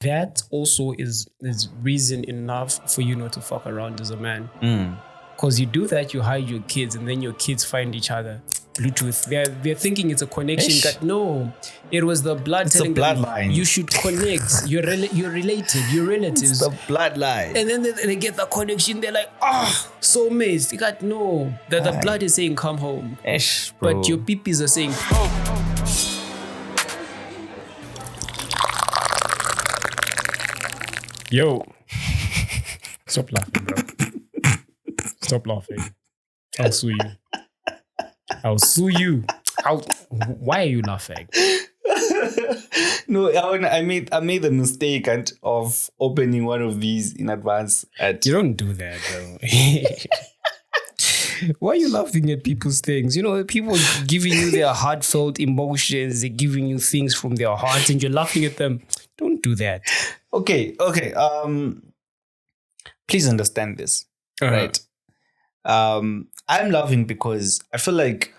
that also is reason enough for you not to fuck around as a man. Because you do that, you hide your kids, and then your kids find each other. Bluetooth. They're thinking it's a connection. That no, it was the blood. It's telling the bloodline. them you should connect. You're related. You're relatives. It's the bloodline. And then they get the connection. They're like, soulmates. You got no. The blood is saying come home. Bro. But your peepees are saying. Yo, stop laughing, bro. Stop laughing. I'll sue you. I'll sue you. Why are you laughing? No, I made the mistake of opening one of these in advance. You don't do that, bro. Why are you laughing at people's things? You know, people giving you their heartfelt emotions. They're giving you things from their hearts, and you're laughing at them. Don't do that. Okay. Please understand this, right? I'm laughing because I feel like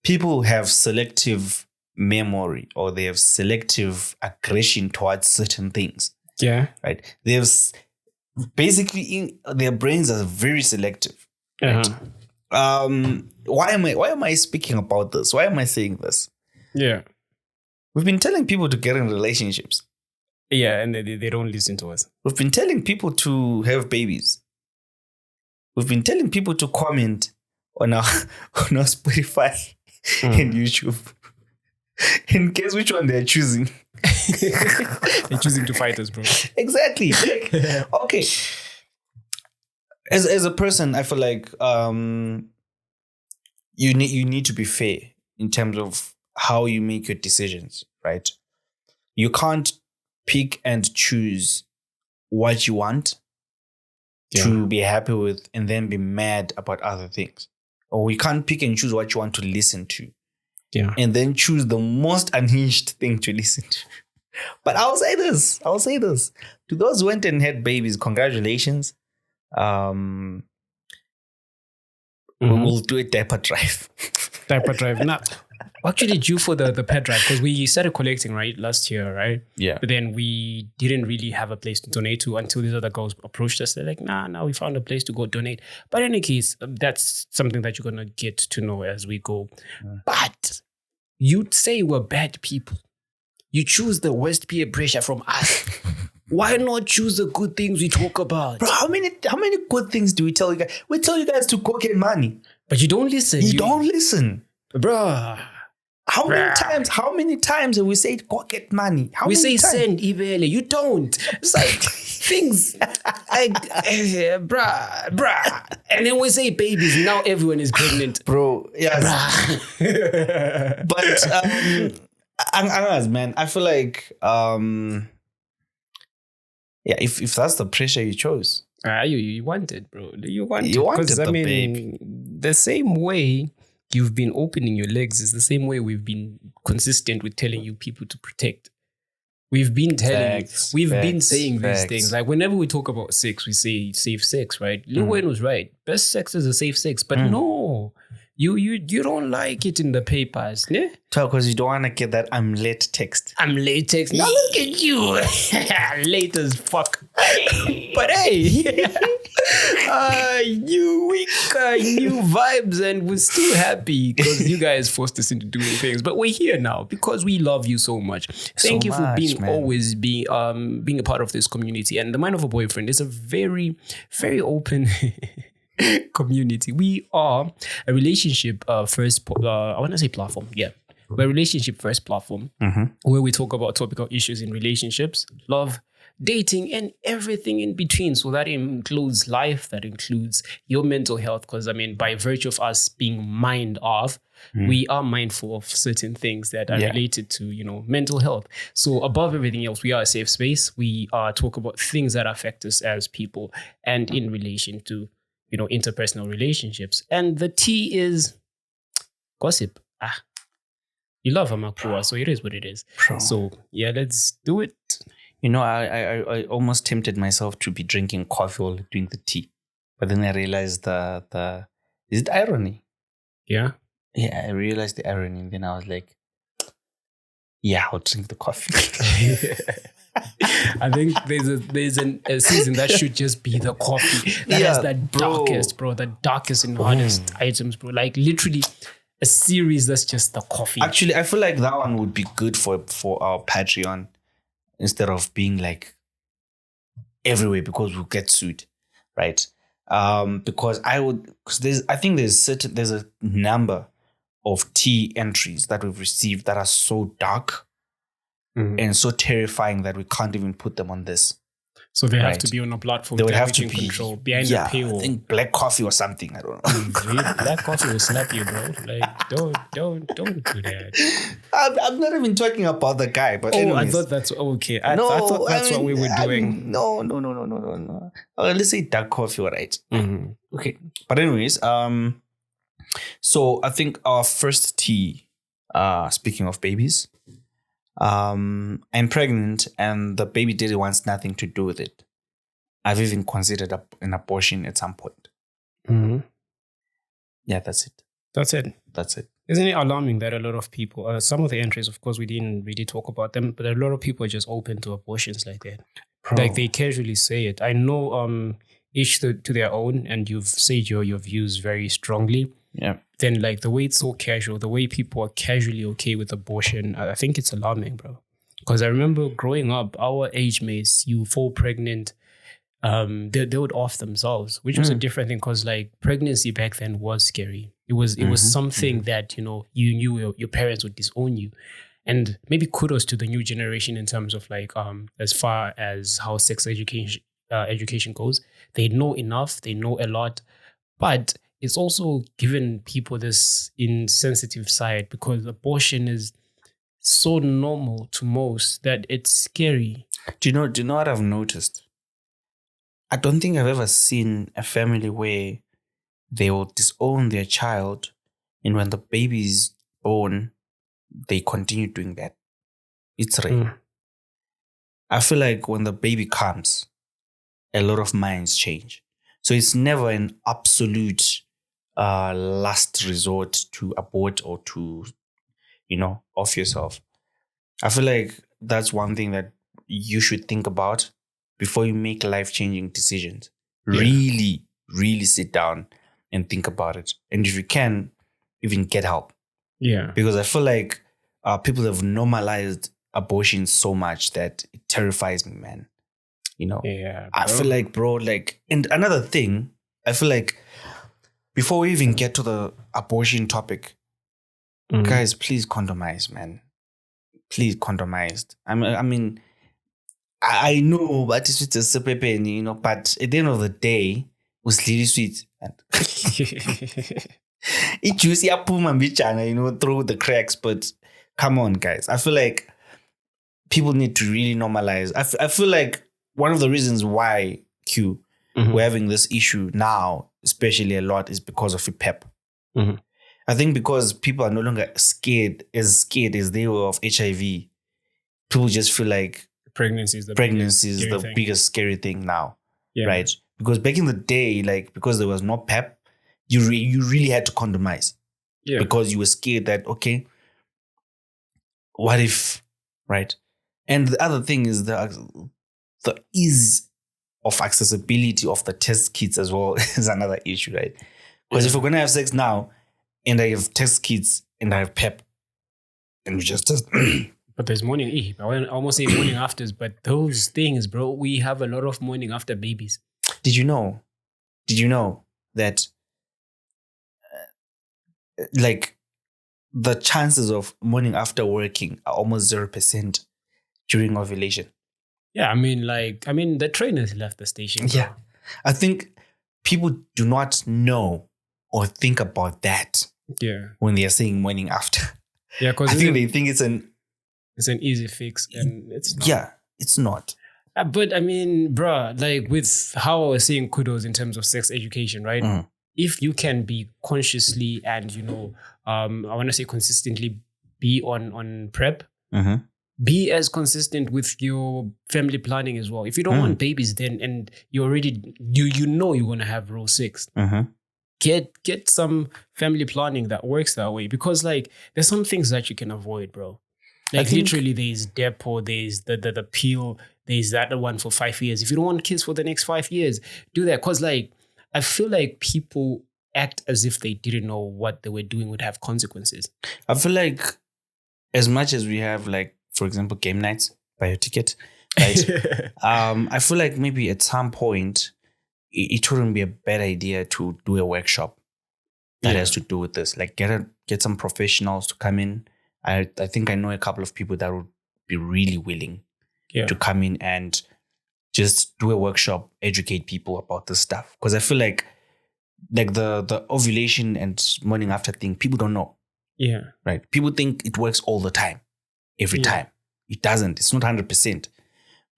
people have selective memory, or they have selective aggression towards certain things. Yeah. Right. They have basically their brains are very selective. Right? Why am I speaking about this? Why am I saying this? Yeah. We've been telling people to get in relationships. Yeah, and they don't listen to us. We've been telling people to have babies. We've been telling people to comment on our Spotify and YouTube. And guess which one they're choosing? They're choosing to fight us, bro. Exactly. Okay. As a person, I feel like you need to be fair in terms of how you make your decisions, right? You can't pick and choose what you want to be happy with and then be mad about other things. Or you can't pick and choose what you want to listen to. Yeah. And then choose the most unhinged thing to listen to. But I'll say this. To those who went and had babies, congratulations. We'll do a diaper drive. Now, actually due for the pet drive, because we started collecting, right, last year, right? Yeah. But then we didn't really have a place to donate to until these other girls approached us. They're like, nah, we found a place to go donate. But in any case, that's something that you're going to get to know as we go. Yeah. But you'd say we're bad people. You choose the worst peer pressure from us. Why not choose the good things we talk about? Bro, how many good things do we tell you guys? We tell you guys to go get money. But you don't listen. You don't listen. Bruh. How many times have we said go get money? We say send email. You don't. It's like things like bruh. And then we say babies. Now everyone is pregnant. Bro, yes. But man, I feel like if that's the pressure you chose. You want it, bro. You want it. Because babe. The same way you've been opening your legs is the same way we've been consistent with telling you people to protect. We've been telling been saying these things. Like whenever we talk about sex, we say safe sex, right? Lil Wayne was right. Best sex is a safe sex. But no, you don't like it in the papers, ne? Because you don't want to get that I'm late text. I'm late text. Now look at you. Late as fuck. But hey, new vibes, and we're still happy because you guys forced us into doing things. But we're here now because we love you so much. Thank you for being always being a part of this community. And the Mind of a Boyfriend is a very, very open community. We are a relationship first. I want to say platform. Yeah. We're a relationship first platform where we talk about topical issues in relationships, love, dating, and everything in between. So that includes life, that includes your mental health. Because by virtue of us being mind off, we are mindful of certain things that are related to, mental health. So above everything else, we are a safe space. We talk about things that affect us as people and in relation to, interpersonal relationships. And the T is gossip. You love Amakua, so it is what it is. Bro. So let's do it. I almost tempted myself to be drinking coffee while doing the tea, but then I realized the is it irony? Yeah. Yeah, I realized the irony, and then I was like, I'll drink the coffee. I think there's a season that should just be the coffee. That has the darkest, bro. The darkest and hardest items, bro. Like literally a series that's just the coffee. Actually, I feel like that one would be good for our Patreon instead of being like everywhere because we'll get sued, right? Because I think there's a number of tea entries that we've received that are so dark and so terrifying that we can't even put them on this. So they have to be on a platform. They would have to be control behind the paywall. I think black coffee or something. I don't know. Black coffee will slap you, bro. Like don't do that. I'm not even talking about the guy, but anyways. I thought that's okay. I thought that's what we were doing. No. Let's say dark coffee, all right? Mm-hmm. Okay, but anyways, so I think our first tea. Speaking of babies. I'm pregnant and the baby daddy wants nothing to do with it. I've even considered an abortion at some point. Mm-hmm. Yeah, that's it. That's it. Isn't it alarming that a lot of people, some of the entries, of course, we didn't really talk about them, but a lot of people are just open to abortions like that. Bro. Like they casually say it. I know each to their own, and you've said your views very strongly. Yeah. Then like the way it's so casual, the way people are casually okay with abortion, I think it's alarming, bro. Because I remember growing up, our age mates, you fall pregnant, they would off themselves, which was a different thing because like pregnancy back then was scary. It was something that, you know, you knew your parents would disown you. And maybe kudos to the new generation in terms of like as far as how sex education goes. They know enough, they know a lot, but it's also given people this insensitive side because abortion is so normal to most that it's scary. Do you know what I've noticed? I don't think I've ever seen a family where they will disown their child, and when the baby is born, they continue doing that. It's rare. I feel like when the baby comes, a lot of minds change. So it's never an absolute last resort to abort or to, off yourself. I feel like that's one thing that you should think about before you make life-changing decisions. Yeah. Really, really sit down and think about it. And if you can, even get help. Yeah. Because I feel like people have normalized abortion so much that it terrifies me, man. Yeah, I feel like, bro, and another thing, I feel like before we even get to the abortion topic, guys, please condomize, man. Please condomize. I mean, I know, but it's just a super pain, but at the end of the day, it was really sweet. It juicy through the cracks, but come on, guys. I feel like people need to really normalize. I feel like one of the reasons why we're having this issue now, especially a lot, is because of PrEP. I think because people are no longer scared as they were of HIV, people just feel like pregnancy is the biggest scary thing now, right? Because back in the day, because there was no PrEP, you really had to condomize, because you were scared that, okay, what if, right? And the other thing is the ease of accessibility of the test kits as well is another issue, right? Because if we're going to have sex now and I have test kits and I have PrEP and we just test. But there's morning, I almost say morning afters, but those things, bro, we have a lot of morning after babies. Did you know that the chances of morning after working are almost 0% during ovulation? Yeah, I mean, the trainers left the station. Bro. Yeah. I think people do not know or think about that. Yeah. When they are saying morning after. Yeah, because I think they think it's an easy fix, and it's not. Yeah, it's not. But I mean, bruh, with how I was saying kudos in terms of sex education, right? If you can be consciously and, I want to say consistently be on PrEP, be as consistent with your family planning as well. If you don't want babies then, and you already, you're going to have row 6, get some family planning that works that way. Because there's some things that you can avoid, bro. Like literally, there's Depo, there's the peel, there's that one for 5 years. If you don't want kids for the next 5 years, do that. Because like I feel like people act as if they didn't know what they were doing would have consequences. I feel like as much as we have, like, for example, game nights, buy your ticket, right? I feel like maybe at some point it wouldn't be a bad idea to do a workshop that has to do with this. Like get some professionals to come in. I think I know a couple of people that would be really willing to come in and just do a workshop, educate people about this stuff. Because I feel like the ovulation and morning after thing, people don't know. Yeah. Right. People think it works all the time, every time. It doesn't. It's not 100%.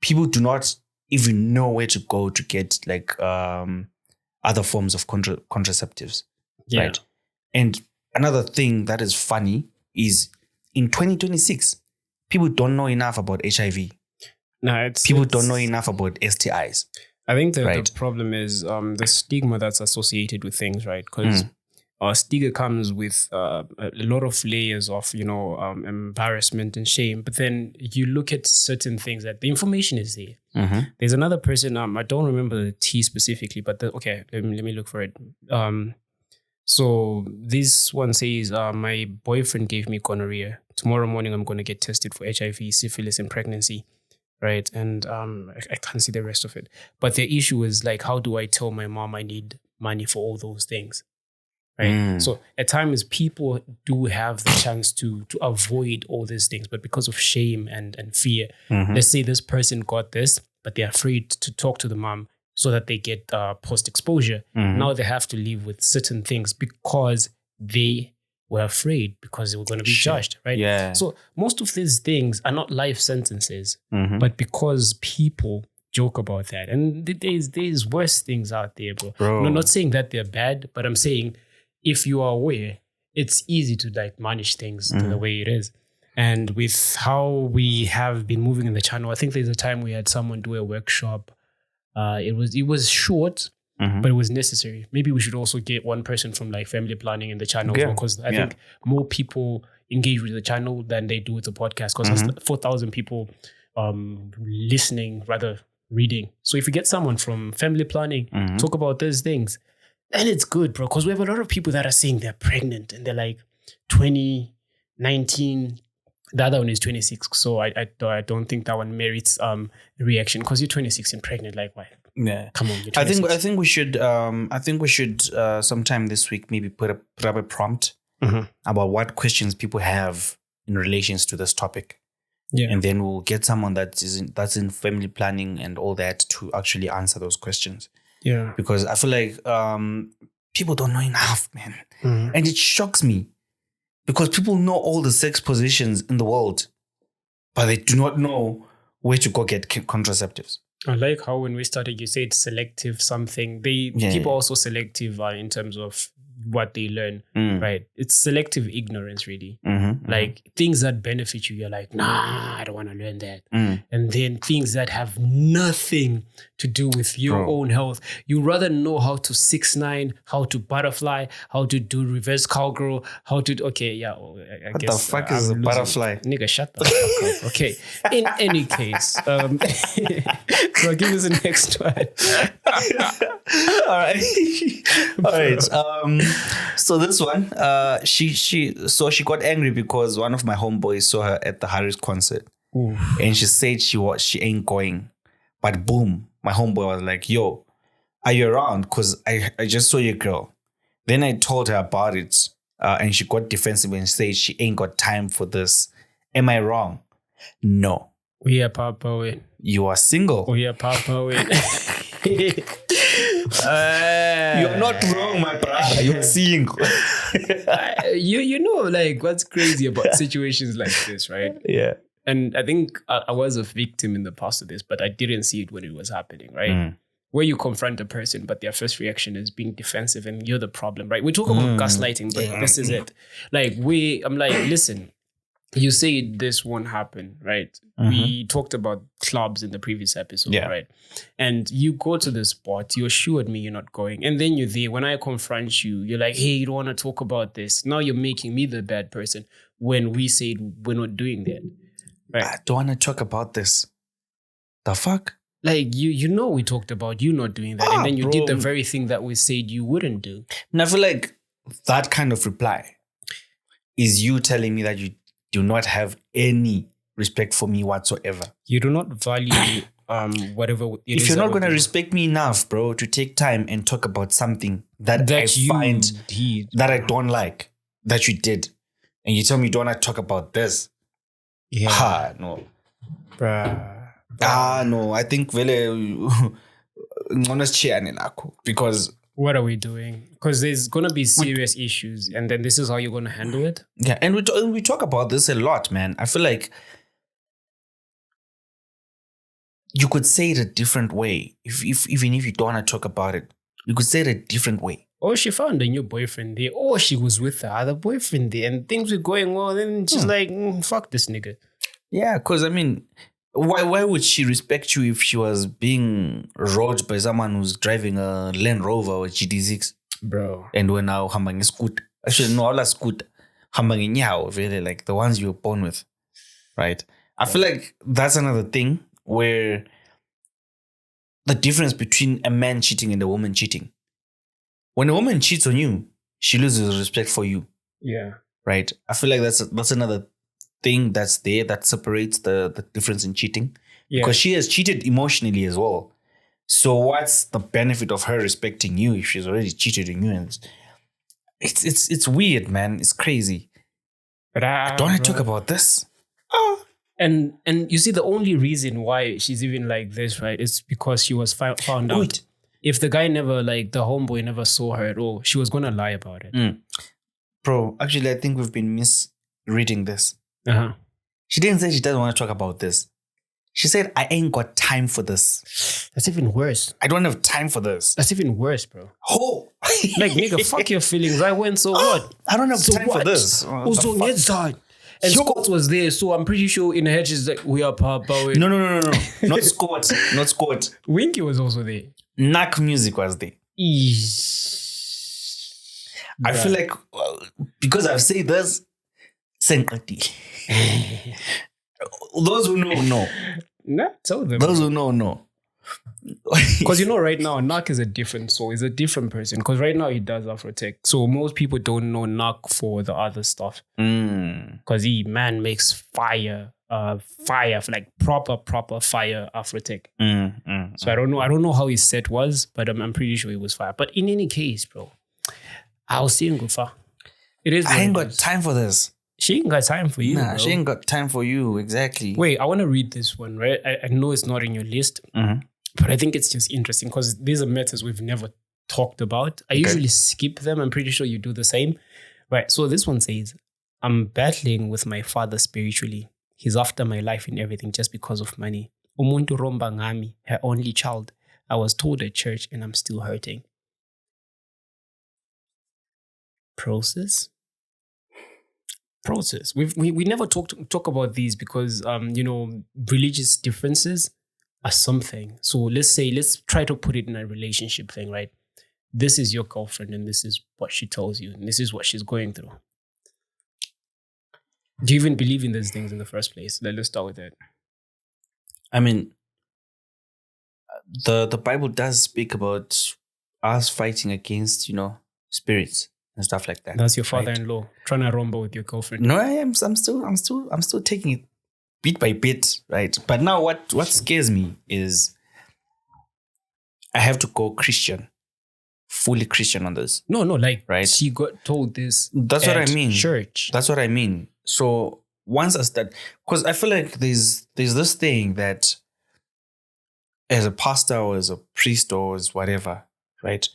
People do not even know where to go to get like other forms of contraceptives. Yeah. Right. And another thing that is funny is in 2026, people don't know enough about HIV. No, people don't know enough about STIs. I think the problem is the stigma that's associated with things, right? Because stigma comes with a lot of layers of, embarrassment and shame. But then you look at certain things that the information is there. Mm-hmm. There's another person, I don't remember the T specifically, but let me look for it. So this one says, my boyfriend gave me gonorrhea. Tomorrow morning, I'm going to get tested for HIV, syphilis, and pregnancy. Right. And I can't see the rest of it. But the issue is like, how do I tell my mom I need money for all those things? Right. So at times people do have the chance to avoid all these things, but because of shame and fear, let's say this person got this, but they're afraid to talk to the mom so that they get post-exposure. Now they have to live with certain things because they were afraid because they were going to be judged, right? Yeah. So most of these things are not life sentences, but because people joke about that. And there's worse things out there, bro. I'm not saying that they're bad, but I'm saying if you are aware, it's easy to like manage things to the way it is. And with how we have been moving in the channel, I think there's a time we had someone do a workshop. It was short, but it was necessary. Maybe we should also get one person from like family planning in the channel because I think more people engage with the channel than they do with the podcast because there's 4,000 people listening, rather reading. So if you get someone from family planning, talk about those things, then it's good, bro. Because we have a lot of people that are saying they're pregnant and they're like 20, 19. The other one is 26. So I don't think that one merits reaction because you're 26 and pregnant. Like, why? Yeah, come on. I think we should. I think we should sometime this week maybe put up a prompt about what questions people have in relations to this topic. Yeah, and then we'll get someone that's in family planning and all that to actually answer those questions. Yeah, because I feel like people don't know enough, man, and it shocks me because people know all the sex positions in the world, but they do not know where to go get contraceptives. I like how when we started, you said selective something. People also selective in terms of what they learn, right? It's selective ignorance, really. Like things that benefit you, you're like, nah, I don't want to learn that. And then things that have nothing to do with your own health, you rather know how to 6ix9ine, how to butterfly, how to do reverse cowgirl, how to I what guess, the fuck is a butterfly? Nigga, shut the fuck up. Okay. In any case, so I'll give you the next one. All right. So this one, she got angry because one of my homeboys saw her at the Harris concert. Ooh. And she said she ain't going. But boom, my homeboy was like, yo, are you around? Because I just saw your girl. Then I told her about it. And she got defensive and said she ain't got time for this. Am I wrong? No. We are Papa. You are single. We are Papa. You're not wrong, my brother. You're single. you know, like what's crazy about situations like this, right? Yeah. And I think I was a victim in the past of this, but I didn't see it when it was happening, right? Where you confront a person, but their first reaction is being defensive and you're the problem, right? We talk about gaslighting, but this is it. Like I'm like, listen, you say this won't happen, right? We talked about clubs in the previous episode, right? And you go to the spot, you assured me you're not going. And then you're there. When I confront you, you're like, hey, you don't want to talk about this. Now you're making me the bad person when we said we're not doing that. Right. I don't want to talk about this. The fuck? Like you know we talked about you not doing that, and then you did the very thing that we said you wouldn't do. And I feel like that kind of reply is you telling me that you do not have any respect for me whatsoever. You do not value whatever it if is you're not that going to we do. respect me enough, bro, to take time and talk about something that I you find did. that I don't like, that you did, and you tell me you don't want to talk about this. Yeah. No. Bruh. No. I think because What are we doing? Because there's gonna be serious issues, and then this is how you're gonna handle it. yeah, and we talk about this a lot, man. I feel like you could say it a different way. If even if you don't want to talk about it, you could say it a different way. Or she found a new boyfriend there, or she was with the other boyfriend there, and things were going well. Then she's like, "Fuck this nigga." Yeah, because I mean, why would she respect you if she was being rode by someone who's driving a Land Rover or GD6, bro? And we're now hambang a scooter. Actually, no, all a scooter, hambang nyao, really, like the ones you were born with, right? I feel like that's another thing where the difference between a man cheating and a woman cheating. When a woman cheats on you, she loses respect for you. Yeah. Right? I feel like that's another thing that's there that separates the difference in cheating. Yeah. Because she has cheated emotionally as well. So what's the benefit of her respecting you if she's already cheated on you? And it's weird, man. It's crazy. But I don't want to talk about this. And you see, the only reason why she's even like this, right, is because she was found out. If the guy never, like, the homeboy never saw her at all, she was going to lie about it. Bro, actually, I think we've been misreading this. Uh-huh. She didn't say she doesn't want to talk about this. She said, I ain't got time for this. That's even worse. I don't have time for this. That's even worse, bro. Oh. Like, nigga, fuck your feelings. I went, so what? I don't have time for this. Also, let's start. And Scott was there, so I'm pretty sure in her head she's like, we are Papa. No. Not Scott. Not Scott. Winky was also there. Knack Music was there. I feel like because I've said this, Senkati. Those who know. Nah, tell them. Those who know. Because you know, right now, Nak is a different soul. He's a different person. Because right now he does Afrotech. So most people don't know Nak for the other stuff. Because he makes fire, like proper fire Afrotech. So I don't know how his set was, but I'm pretty sure it was fire. But in any case, bro, I was seeing Gufa. It is. I ain't got time for this. She ain't got time for you. Nah, bro. She ain't got time for you. Exactly. Wait, I want to read this one, right? I know it's not in your list. But I think it's just interesting because these are matters we've never talked about. I usually skip them. I'm pretty sure you do the same. Right. So this one says, I'm battling with my father spiritually. He's after my life and everything just because of money. Umuntu romba ngami, her only child. I was told at church and I'm still hurting. Process. We never talk about these because religious differences are something. So let's try to put it in a relationship thing, right? This is your girlfriend and this is what she tells you and this is what she's going through. Do you even believe in these things in the first place? Let's start with that. I mean, the Bible does speak about us fighting against, spirits and stuff like that. That's your father-in-law trying to rumble with your girlfriend. No, I am. I'm still taking it bit by bit, right? But now what scares me is I have to go Christian, fully Christian on this. No, like right? She got told this. That's what I mean. Church. That's what I mean. So once I start, because I feel like there's this thing that as a pastor or as a priest or as whatever, right?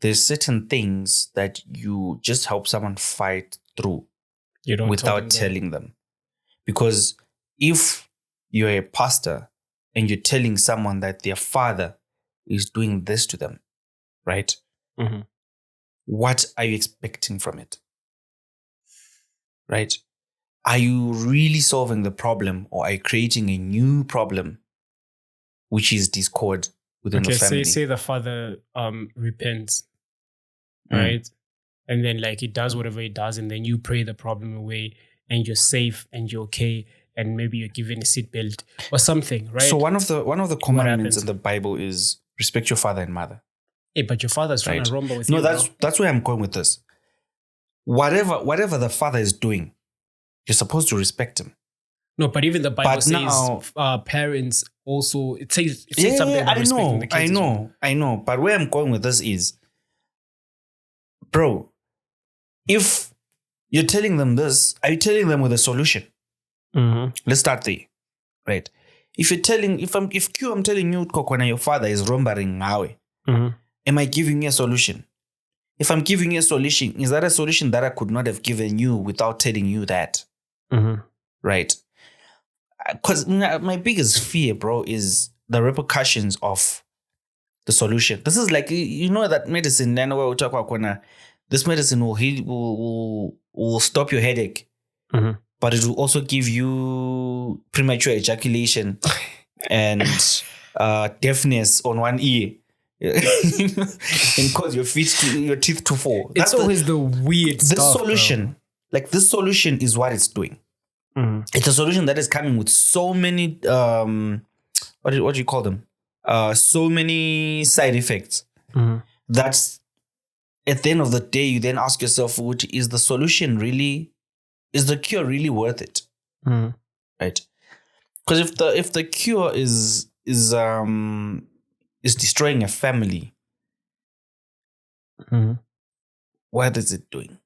There's certain things that you just help someone fight through without telling them. Because if you're a pastor and you're telling someone that their father is doing this to them, right? Mm-hmm. What are you expecting from it? Right? Are you really solving the problem or are you creating a new problem, which is discord within the family? Say the father repents, right? And then he does whatever he does and then you pray the problem away and you're safe and you're okay. and maybe you're given a seatbelt or something, right? So one of the commandments in the Bible is respect your father and mother. Hey, but your father's trying to rumble with you. No, that's where I'm going with this. Whatever the father is doing, you're supposed to respect him. No, but even the Bible says now, parents also, it says something about respecting the kids. I know. But where I'm going with this is, bro, if you're telling them this, are you telling them with a solution? Mm-hmm. Let's start there, right? If I'm telling you, Kokona, your father is rombering nawe, am I giving you a solution? If I'm giving you a solution, is that a solution that I could not have given you without telling you that? Mm-hmm. Right? Because my biggest fear, bro, is the repercussions of the solution. This is like, that medicine, then where we talk about this medicine will stop your headache, but it will also give you premature ejaculation and deafness on one ear. And cause your teeth to fall. It's always the weird stuff. This solution, this solution is what it's doing. It's a solution that is coming with so many what do you call them? So many side effects. That's at the end of the day, you then ask yourself, is the cure really worth it? Right? Because if the cure is destroying a family, what is it doing?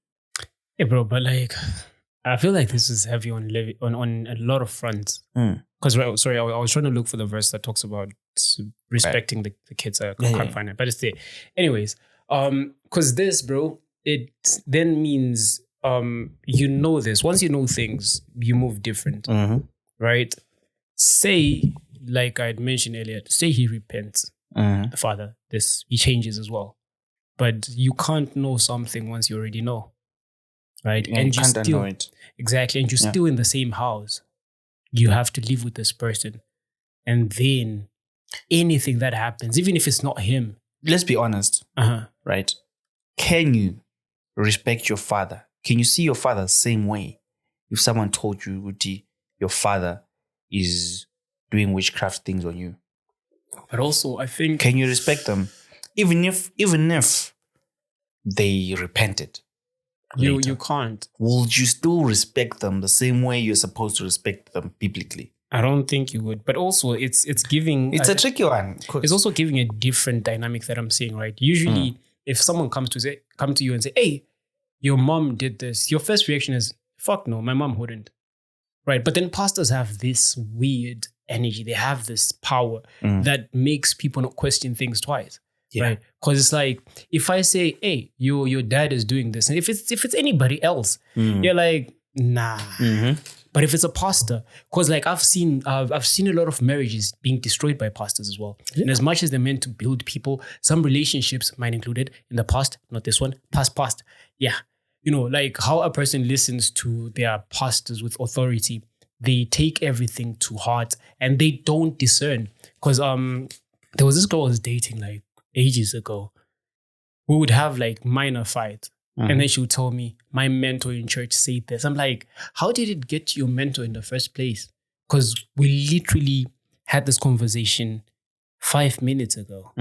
Yeah, bro, but I feel like this is heavy on a lot of fronts. Because I was trying to look for the verse that talks about respecting the kids. I can't find it, but it's there. Anyways, because this, bro, it then means this. Once you know things, you move different, right? Say, like I had mentioned earlier, say he repents, the father. He changes as well, but you can't know something once you already know. Right. Yeah, and you still know it. Exactly. And you're still in the same house. You have to live with this person. And then anything that happens, even if it's not him. Let's be honest. Right. Can you respect your father? Can you see your father the same way if someone told you, Uti, your father is doing witchcraft things on you? But also, I think... Can you respect them? Even if they repented. You can't. Would you still respect them the same way you're supposed to respect them biblically? I don't think you would. But also, it's giving... It's a tricky one. It's also giving a different dynamic that I'm seeing, right? Usually, if someone come to you and say, hey, your mom did this, your first reaction is, fuck no, my mom wouldn't. Right? But then pastors have this weird energy. They have this power that makes people not question things twice. Yeah. Right? Because it's like, if I say, hey, your dad is doing this, and if it's anybody else, you're like, nah. But if it's a pastor, because I've seen a lot of marriages being destroyed by pastors as well. Yeah. And as much as they're meant to build people, some relationships, mine included, in the past, not this one, past. Yeah. How a person listens to their pastors with authority, they take everything to heart and they don't discern. Because there was this girl I was dating ages ago. We would have minor fights. And then she would tell me, my mentor in church said this. I'm like, how did it get to your mentor in the first place? Because we literally had this conversation 5 minutes ago.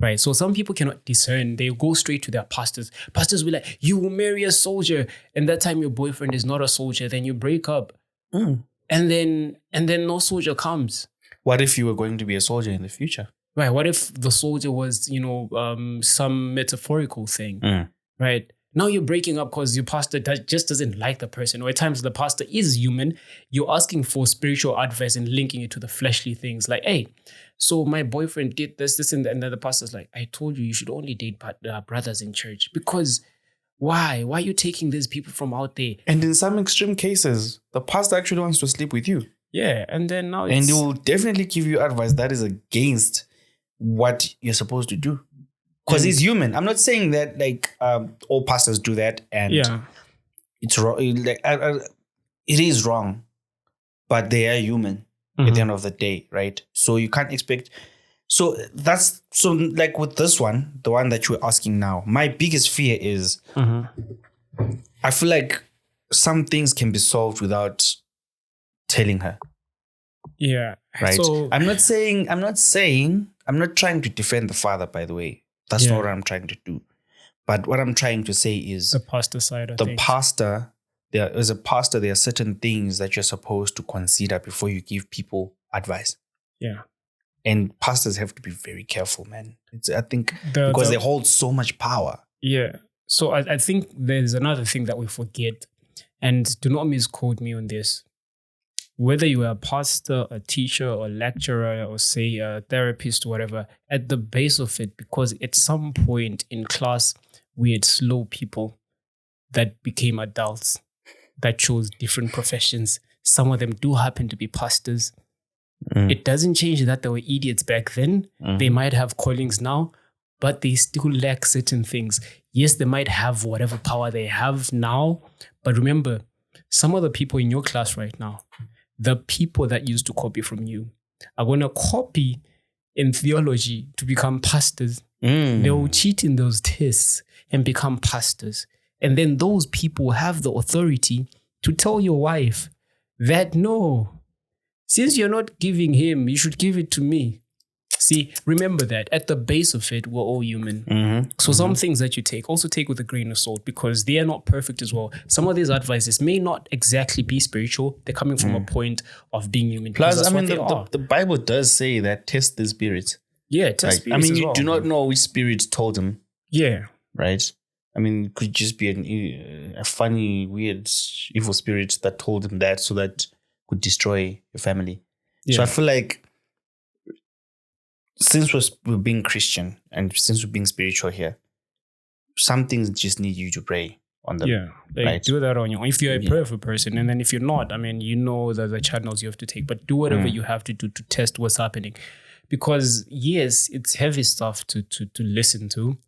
Right? So some people cannot discern. They go straight to their pastors. Pastors will like, you will marry a soldier. And that time your boyfriend is not a soldier. Then you break up. And then no soldier comes. What if you were going to be a soldier in the future? Right. What if the soldier was, some metaphorical thing? Right. Now you're breaking up because your pastor just doesn't like the person. Or at times the pastor is human. You're asking for spiritual advice and linking it to the fleshly things. Like, hey, so my boyfriend did this, and then the pastor's like, I told you should only date brothers in church. Because why? Why are you taking these people from out there? And in some extreme cases, the pastor actually wants to sleep with you. Yeah. And then now and he will definitely give you advice that is against what you're supposed to do. Because he's human. I'm not saying that all pastors do that and it's wrong. It is wrong, but they are human at the end of the day, right? So you can't expect. So with this one, the one that you're asking now, my biggest fear is I feel like some things can be solved without telling her. Yeah. Right. So I'm not trying to defend the father, by the way. That's not what I'm trying to do. But what I'm trying to say is the pastor side of the things. pastor, there are certain things that you're supposed to consider before you give people advice. Yeah. And pastors have to be very careful, man. I think because they hold so much power. Yeah. So I think there's another thing that we forget, and do not misquote me on this. Whether you are a pastor, a teacher, or lecturer, or say a therapist, or whatever, at the base of it, because at some point in class, we had slow people that became adults, that chose different professions. Some of them do happen to be pastors. It doesn't change that they were idiots back then. They might have callings now, but they still lack certain things. Yes, they might have whatever power they have now, but remember, some of the people in your class right now, the people that used to copy from you, are going to copy in theology to become pastors. They will cheat in those tests and become pastors. And then those people have the authority to tell your wife that, no, since you're not giving him, you should give it to me. See, remember that at the base of it, we're all human. So some things that you also take with a grain of salt, because they are not perfect as well. Some of these advices may not exactly be spiritual. They're coming from a point of being human. Plus, I mean, the Bible does say that test the spirits. Yeah, test spirits. I mean, you do not know which spirit told him. Yeah. Right? I mean, it could just be a funny, weird, evil spirit that told him that so that could destroy your family. Yeah. So I feel like since we're being Christian and since we're being spiritual here, some things just need you to pray on them. Yeah, right? Do that on your own. If you're a prayerful person, and then if you're not, I mean, you know the channels you have to take, but do whatever you have to do to test what's happening. Because yes, it's heavy stuff to listen to.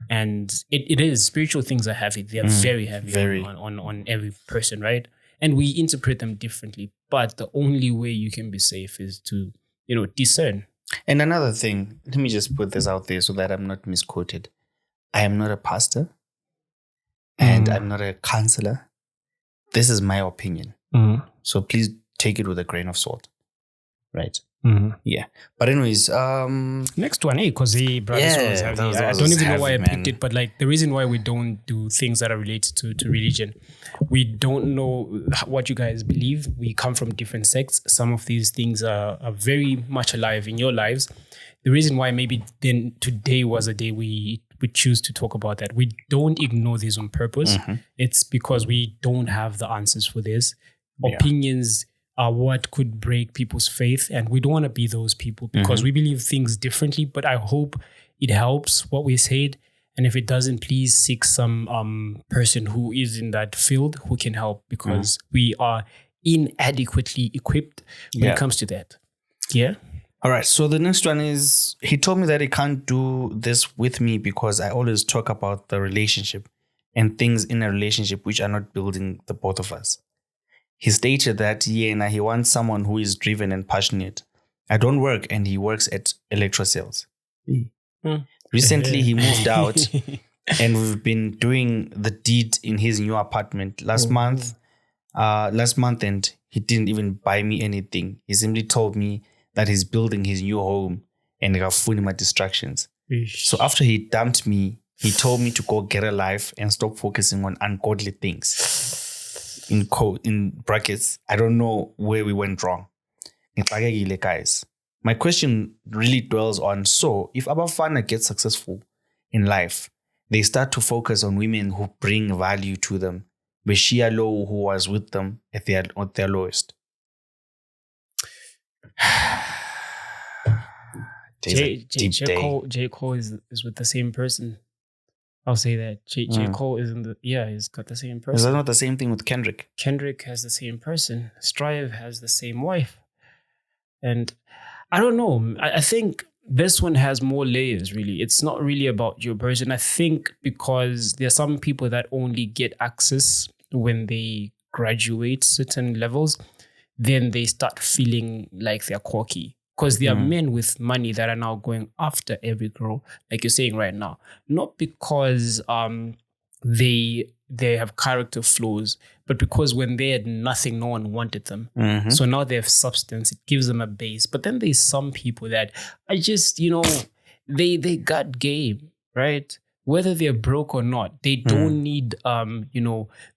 And it is, spiritual things are heavy. They are very heavy on every person, right? And we interpret them differently. But the only way you can be safe is to, discern. And another thing, let me just put this out there so that I'm not misquoted. I am not a pastor and I'm not a counselor. This is my opinion. So please take it with a grain of salt. Right? Yeah. But anyways, next one, because I don't even know why I picked it, but like the reason why we don't do things that are related to religion, we don't know what you guys believe. We come from different sects. Some of these things are very much alive in your lives. The reason why maybe then today was a day we choose to talk about that. We don't ignore this on purpose. It's because we don't have the answers for this. Opinions are what could break people's faith, and we don't want to be those people because we believe things differently. But I hope it helps what we said, and if it doesn't, please seek some person who is in that field who can help, because we are inadequately equipped when it comes to that. Yeah. All right. So the next one is, he told me that he can't do this with me because I always talk about the relationship and things in a relationship which are not building the both of us. He stated that he wants someone who is driven and passionate. I don't work, and he works at electro sales. Recently, he moved out, and we've been doing the deed in his new apartment last month, and he didn't even buy me anything. He simply told me that he's building his new home and got full of my distractions. So after he dumped me, he told me to go get a life and stop focusing on ungodly things. In brackets, I don't know where we went wrong. Guys, my question really dwells on, so if Abafana gets successful in life, they start to focus on women who bring value to them, Beshia Low, who was with them at their lowest. J. Cole is with the same person. I'll say that. J. Cole isn't he's got the same person. Is that not the same thing with Kendrick? Kendrick has the same person. Strive has the same wife. And I don't know. I think this one has more layers, really. It's not really about your person. I think because there are some people that only get access when they graduate certain levels, then they start feeling like they're cocky. Because there are men with money that are now going after every girl, like you're saying right now. Not because they they have character flaws, but because when they had nothing, no one wanted them. So now they have substance. It gives them a base. But then there's some people that I just, they got game, right? Whether they're broke or not, they don't need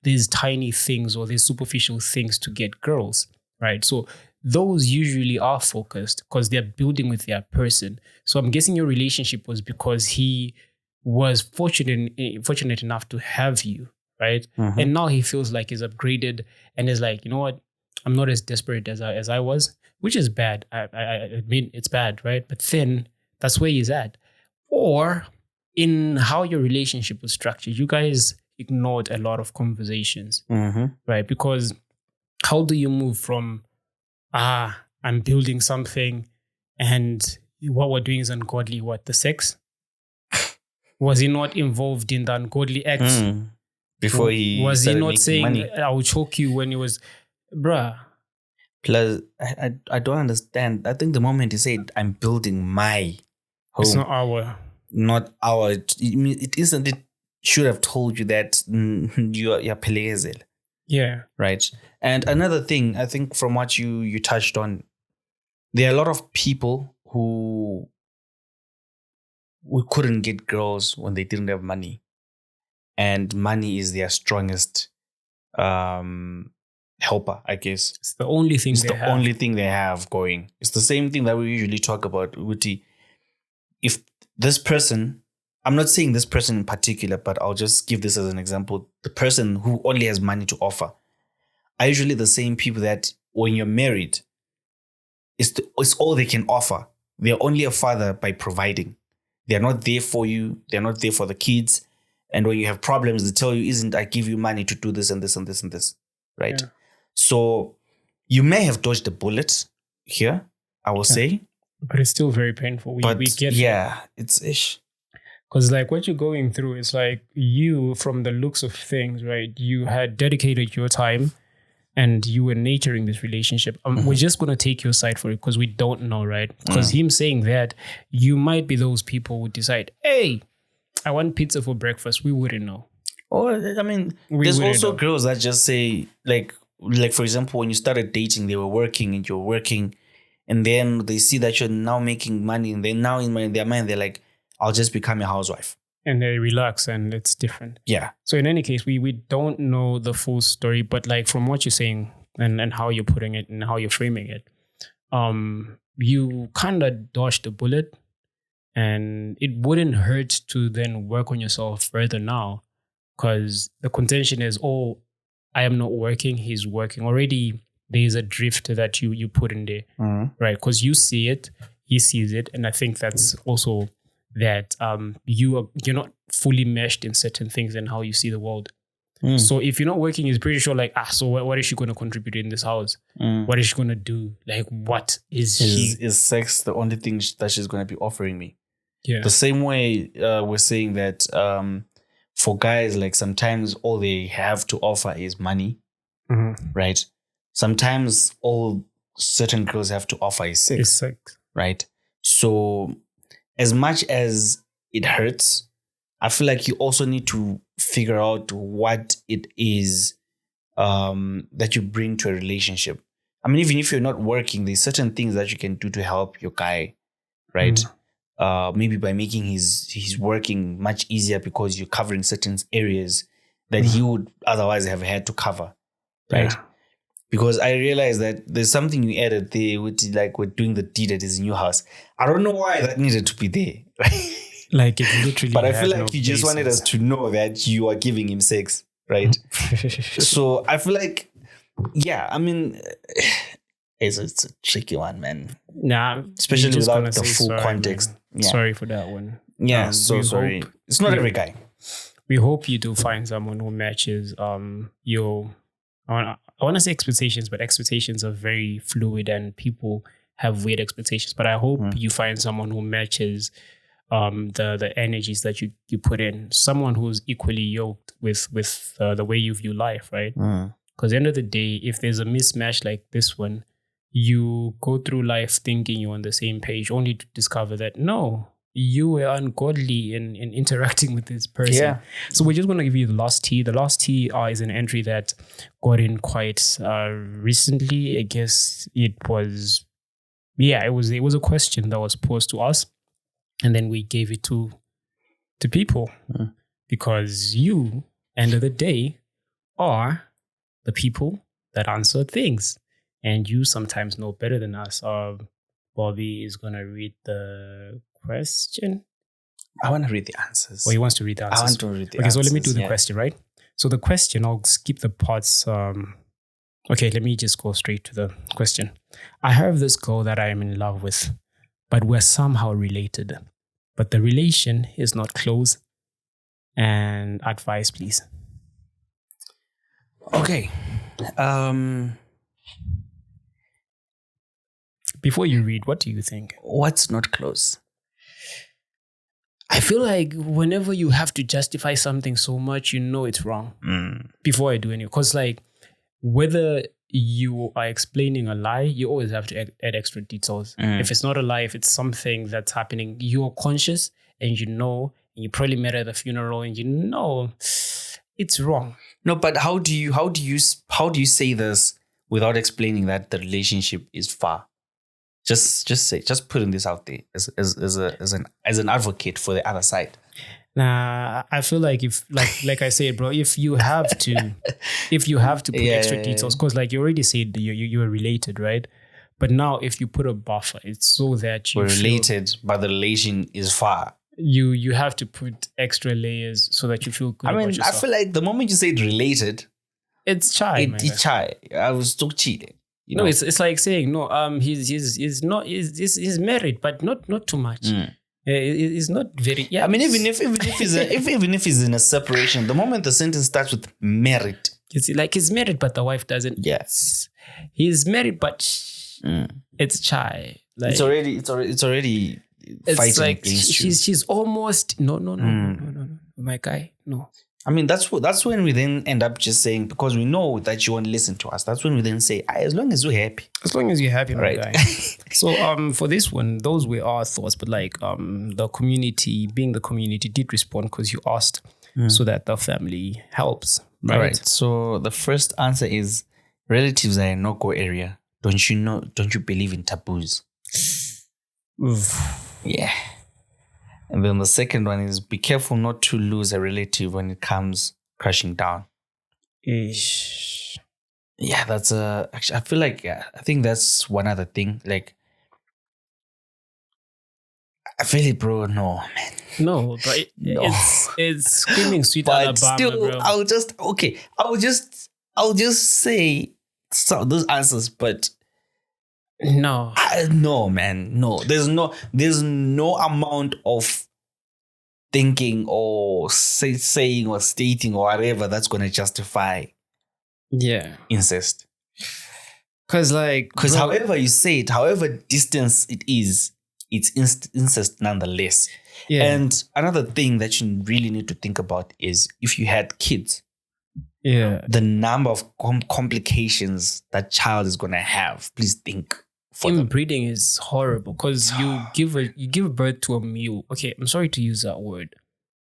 these tiny things or these superficial things to get girls, right? So those usually are focused because they're building with their person. So I'm guessing your relationship was because he was fortunate enough to have you, right? And now he feels like he's upgraded and is like, you know what? I'm not as desperate as I was, which is bad. I mean, it's bad, right? But then that's where he's at. Or in how your relationship was structured, you guys ignored a lot of conversations, right? Because how do you move from, I'm building something and what we're doing is ungodly, the sex? Was he not involved in the ungodly acts? Before he was he not saying, money? I will choke you when he was, bruh. Plus, I don't understand. I think the moment he said, I'm building my home. It's not our. Not our. It isn't. It should have told you that you're pelezel. Yeah. Right. And another thing, I think from what you touched on, there are a lot of people who couldn't get girls when they didn't have money. And money is their strongest helper, I guess. It's the only thing only thing they have going. It's the same thing that we usually talk about, Uti. If this person, I'm not saying this person in particular, but I'll just give this as an example. The person who only has money to offer are usually the same people that when you're married, it's all they can offer. They're only a father by providing. They're not there for you. They're not there for the kids. And when you have problems, they tell you, I give you money to do this and this and this and this. Right? Yeah. So you may have dodged a bullet here, I will say. But it's still very painful. We get it's ish. Because like what you're going through is like you, from the looks of things, right? You had dedicated your time and you were nurturing this relationship. We're just going to take your side for it because we don't know, right? Because him saying that, you might be those people who decide, hey, I want pizza for breakfast. We wouldn't know. Or, I mean, there's also girls that just say, like for example, when you started dating, they were working and you're working. And then they see that you're now making money. And then now in their mind, they're like, I'll just become a housewife. And they relax and it's different. Yeah. So in any case, we don't know the full story, but like from what you're saying and how you're putting it and how you're framing it, you kind of dodged the bullet and it wouldn't hurt to then work on yourself further now because the contention is, I am not working, he's working. Already there's a drift that you put in there, right? Because you see it, he sees it. And I think that's also that you're not fully meshed in certain things and how you see the world. So if you're not working, he's pretty sure like, so what is she going to contribute in this house? What is she going to do? Like, what is she? Is sex the only thing that she's going to be offering me? Yeah. The same way we're saying that for guys, like sometimes all they have to offer is money, right? Sometimes all certain girls have to offer is sex, right? So as much as it hurts, I feel like you also need to figure out what it is that you bring to a relationship. I mean, even if you're not working, there's certain things that you can do to help your guy, right? Maybe by making his working much easier because you're covering certain areas that he would otherwise have had to cover, right? Yeah. Because I realized that there's something you added there, which is like we're doing the deed that is in your house. I don't know why that needed to be there, right? Like it literally. But I feel like you just wanted us to know that you are giving him sex, right? So I feel like, I mean, it's a tricky one, man. Nah, especially without the full context. Yeah. Sorry for that one. Yeah, so sorry. It's not every guy. We hope you do find someone who matches your. I want to say expectations, but expectations are very fluid and people have weird expectations. But I hope you find someone who matches the energies that you put in. Someone who's equally yoked with the way you view life, right? Because at the end of the day, if there's a mismatch like this one, you go through life thinking you're on the same page only to discover that, no, you were ungodly in interacting with this person. Yeah. So we're just going to give you the last T. The last T is an entry that got in quite recently. I guess it was a question that was posed to us, and then we gave it to people because you, end of the day, are the people that answer things, and you sometimes know better than us. Bobby is gonna read the question. I want to read the answers. He wants to read the answers. I want to read the answers. Okay, so let me do the question, right? So the question, I'll skip the parts. Okay, let me just go straight to the question. I have this girl that I am in love with, but we're somehow related. But the relation is not close. And advice, please. Okay. Before you read, what do you think? What's not close? I feel like whenever you have to justify something so much, you know it's wrong. Before I do anything. Because like, whether you are explaining a lie, you always have to add extra details. If it's not a lie, if it's something that's happening, you're conscious and you know, and you probably met at the funeral and you know it's wrong. No, but how do you say this without explaining that the relationship is far? Just putting this out there as an advocate for the other side. Nah, I feel like like I said, bro, if you have to put extra details, because like you already said you are related, right? But now if you put a buffer, it's so that we're related, but the relation is far. You have to put extra layers so that you feel good. I mean, I feel like the moment you say related, it's chai. It's chai. I was still cheating. You know, it's like saying no. He's married, but not too much. It's not very. Yeah, I mean, even if he's in a separation, the moment the sentence starts with married, it's like he's married, but the wife doesn't. Yes, he's married, but it's chai. Like it's already fighting like against you. She's almost no, my guy, no. I mean, that's when we then end up just saying, because we know that you won't listen to us. That's when we then say, as long as you're happy. As long as you're happy, my right. guy. So for this one, those were our thoughts. But like the community did respond because you asked so that the family helps. Right? All right. So the first answer is relatives are a no-go area. Don't you believe in taboos? Yeah. And then the second one is be careful not to lose a relative when it comes crashing down. Ish. Yeah, that's actually, I feel like, I think that's one other thing. Like, I feel it, bro. No, man. No, but it's screaming sweet but Alabama, still, bro. I'll just say some of those answers, but no. No, man. No. There's no amount of thinking or saying or stating or whatever that's going to justify incest. Because however you say it, however distance it is, it's incest nonetheless. Yeah. And another thing that you really need to think about is if you had kids, the number of complications that child is going to have. Please think. Inbreeding is horrible because you give birth to a mule. Okay, I'm sorry to use that word.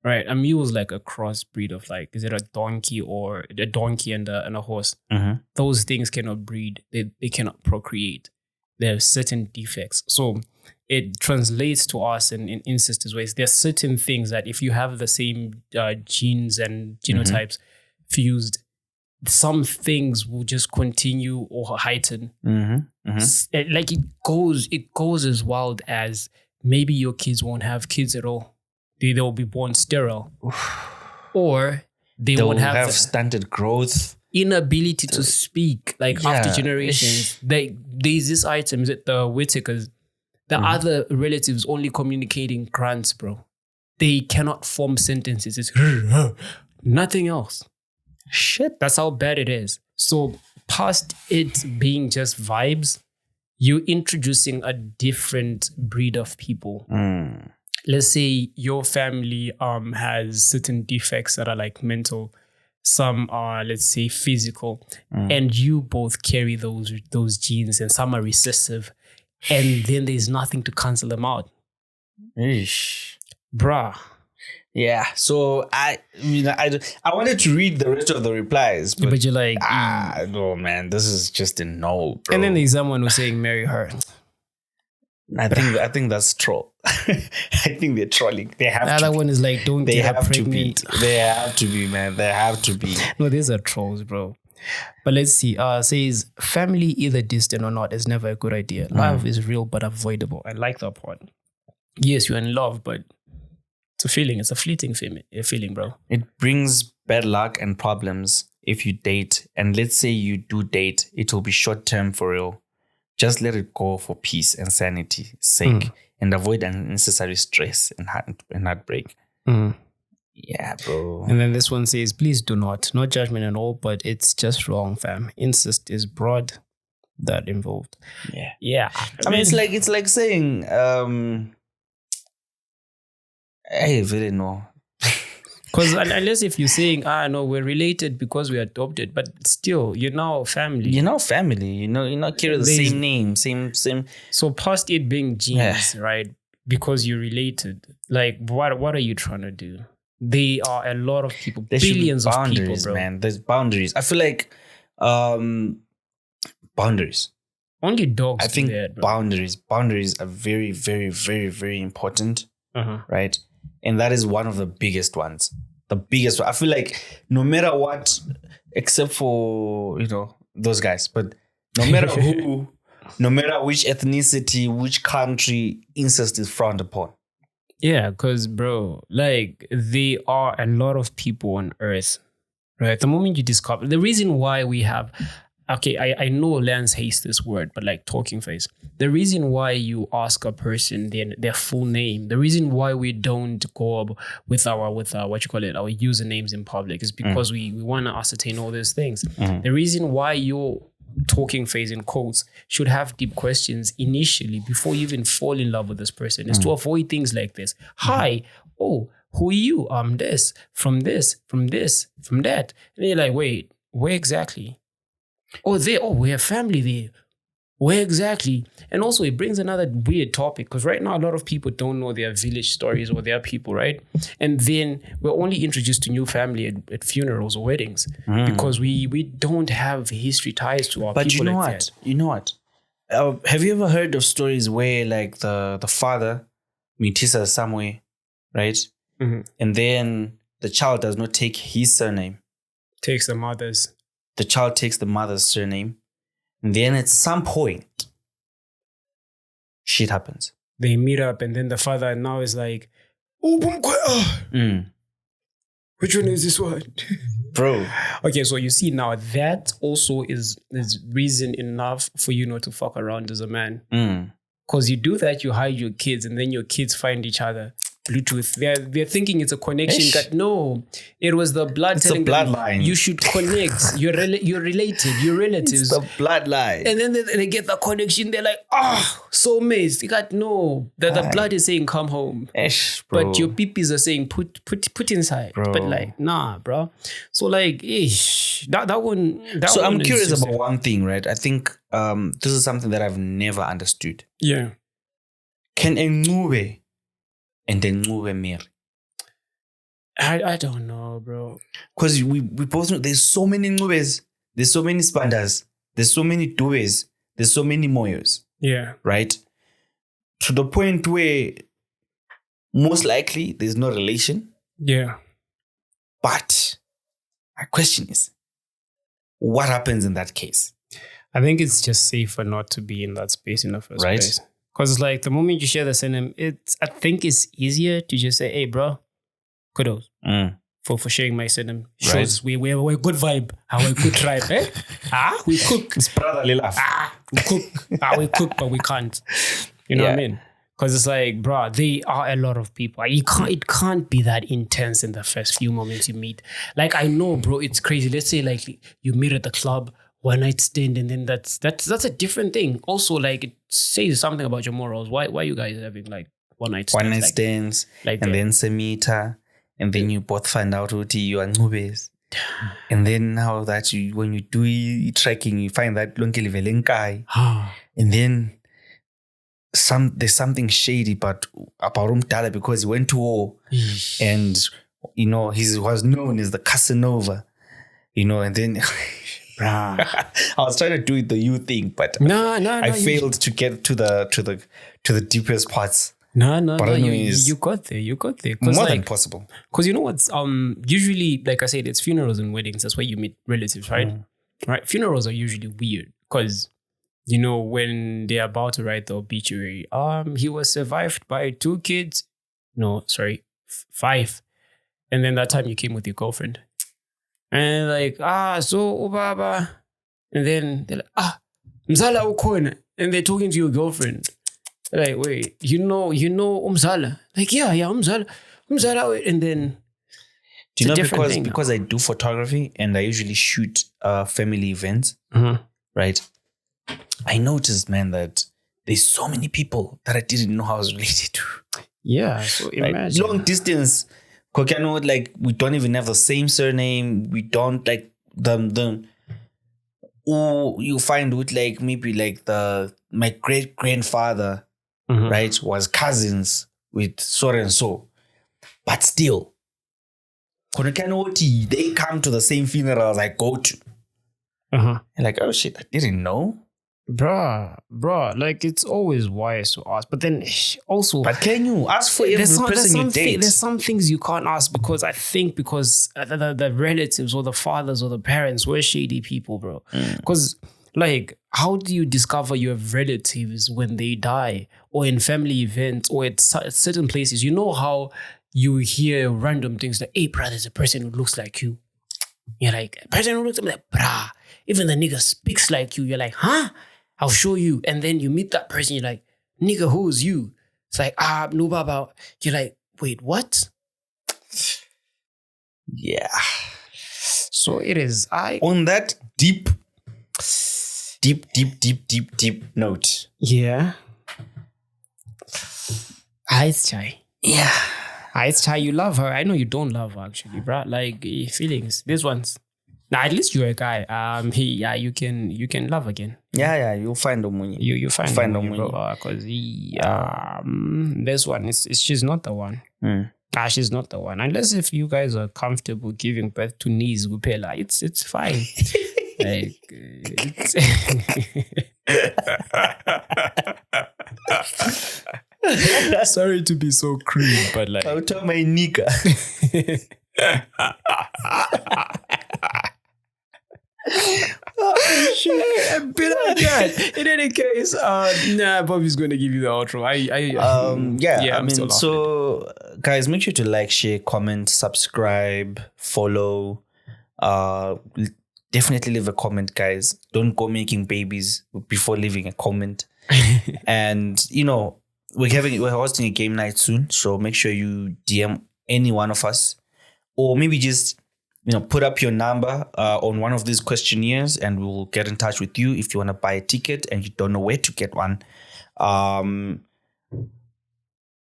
Right, a mule is like a crossbreed of like, is it a donkey or a donkey and a horse? Mm-hmm. Those things cannot breed. They cannot procreate. They have certain defects. So it translates to us in incest ways. There are certain things that if you have the same genes and genotypes fused, some things will just continue or heighten. Like it goes as wild as maybe your kids won't have kids at all. They'll be born sterile. Or they won't have stunted growth. Inability to speak. Like after generations. There's this item, the Whitakers, the other relatives only communicating grunts, bro. They cannot form sentences. It's nothing else. Shit, that's how bad it is. So past it being just vibes, you're introducing a different breed of people. Let's say your family has certain defects that are like mental. Some are, let's say, physical. And you both carry those genes, and some are recessive. And then there's nothing to cancel them out. Eesh. Bruh. Yeah. So I wanted to read the rest of the replies, But you're like, no, man, this is just a no, bro. and then there's someone who's saying marry her. I think that's troll. I think they're trolling. They have The other one is like, don't They get her have to be. pregnant. They have to be, man. They have to be. No, these are trolls, bro. But let's see. Says family, either distant or not, is never a good idea. Love is real but avoidable. I like that part. Yes, you're in love, but it's a feeling. It's a fleeting feeling, bro. It brings bad luck and problems if you date. And let's say you do date, it will be short term for real. Just let it go for peace and sanity's sake, and avoid unnecessary stress and heartbreak. Yeah, bro. And then this one says, please do not. No judgment at all, but it's just wrong, fam. Incest is broad that involved. Yeah. I mean, it's like saying, I really know. Because unless if you're saying, no, we're related because we adopted, but still, you're now family. You're not family. You're not carry the same name, same. So past it being genes, right? Because you're related. Like, what are you trying to do? There are a lot of people, billions of people, bro. Man. There's boundaries. I feel like boundaries. Only dogs. I think boundaries are very, very, very, very important, right? And that is one of the biggest ones. The biggest one. I feel like no matter what, except for, those guys, but no matter who, no matter which ethnicity, which country, incest is frowned upon. Yeah, because, bro, like, there are a lot of people on earth, right? The moment you discover, the reason why we have, okay, I know Lance hates this word, but like talking face. The reason why you ask a person their full name, the reason why we don't go up with our our usernames in public is because we want to ascertain all these things. The reason why your talking phase in quotes should have deep questions initially before you even fall in love with this person is to avoid things like this. Hi, who are you? This, from that. And you're like, wait, where exactly? Oh, we have family there. Where exactly? And also it brings another weird topic because right now a lot of people don't know their village stories or their people, right? And then we're only introduced to new family at funerals or weddings because we don't have history ties to our people. But you know what? Have you ever heard of stories where like the father mitisa somewhere, right? And then the child does not take his surname. Takes the mother's. The child takes the mother's surname. And then at some point, shit happens. They meet up and then the father now is like, which one is this one? Bro. Okay, so you see now that also is reason enough for you not to fuck around as a man. Because you do that, you hide your kids and then your kids find each other. Bluetooth. They're thinking it's a connection. But no, it was the blood. It's telling a bloodline. Them you should connect. You're related. You're relatives. It's the bloodline. And then they get the connection. They're like, soulmates. They got no. The blood is saying come home. Bro. But your peepees are saying put inside. Bro. But like nah, bro. So like that one. So I'm curious about one thing, right? I think this is something that I've never understood. Yeah. Can a Ngube and then Ngube marry? I don't know, bro. Because we both know there's so many Ngubes, there's so many Spandas, there's so many Dubes, there's so many Moyos. Yeah. Right? To the point where most likely there's no relation. Yeah. But my question is, what happens in that case? I think it's just safer not to be in that space in the first place. Because like the moment you share the surname, I think it's easier to just say, hey, bro, kudos for sharing my surname. Shows we're a good vibe. We're a good tribe. We cook. It's brotherly love. We cook. We cook, but we can't. You know what I mean? Because it's like, bro, there are a lot of people. It can't be that intense in the first few moments you meet. Like, I know, bro, it's crazy. Let's say like you meet at the club, one night stand, and then that's a different thing. Also, like, it says something about your morals. Why you guys having like one night stands, and then semita, and then you both find out who you are Ngubes. And then now that when you do tracking, you find that Lonke Livelenkai. And then there's something shady about Umdala because he went to war and he was known as the Casanova, and then I was trying to do the you thing, but I failed to get to the deepest parts. But you got there. More than possible. Because you know what's usually, like I said, it's funerals and weddings. That's where you meet relatives, right? Right. Funerals are usually weird because when they're about to write the obituary, he was survived by 2 kids. No, sorry, 5. And then that time you came with your girlfriend. And like, so ubaba. And then they're like, mzala ukhona. And they're talking to your girlfriend. Like, wait, Umzala? Like, yeah, Umzala. And then do you know because I do photography and I usually shoot family events, right? I noticed, man, that there's so many people that I didn't know I was related to. Yeah, so imagine. Long distance. Like, we don't even have the same surname. We don't like them. Or you find with like maybe like my great grandfather, right, was cousins with so and so, but still, they come to the same funerals I go to. And like, oh shit, I didn't know. Bruh, like it's always wise to ask, but then also, but can you ask for every person you date? There's some things you can't ask because I think the relatives or the fathers or the parents were shady people, bro. Because like, how do you discover you have relatives when they die or in family events or at certain places? You know how you hear random things like, hey, bruh, there's a person who looks like you. You're like, a person who looks like, bruh, even the nigga speaks like you. You're like, huh? I'll show you. And then you meet that person. You're like, nigga, who's you? It's like, no, baba. You're like, wait, what? Yeah. So it is. On that deep note. Yeah. Ice Chai. Yeah. Ice Chai, you love her. I know you don't love her, actually, bro. Like, feelings. This one's. Nah, at least you're a guy. You can love again. Yeah, you'll find Omunye. You find Omunye, because this one she's not the one. She's not the one. Unless if you guys are comfortable giving birth to knees, Gupela, it's fine. Like, sorry to be so crude, but like, I'll tell my nigga. Oh shit, a bit like that. In any case, Bobby's going to give you the outro. So guys, make sure to like, share, comment, subscribe, follow. Definitely leave a comment, guys. Don't go making babies before leaving a comment. And we're hosting a game night soon, so make sure you DM any one of us, or maybe just put up your number on one of these questionnaires and we'll get in touch with you if you want to buy a ticket and you don't know where to get one.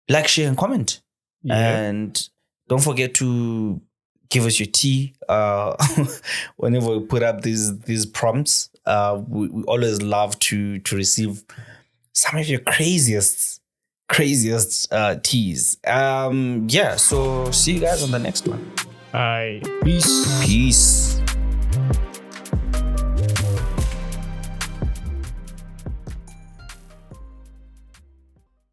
Like, share, and comment. Yeah. And don't forget to give us your tea whenever we put up these prompts. We always love to receive some of your craziest teas. So see you guys on the next one. Bye. Peace.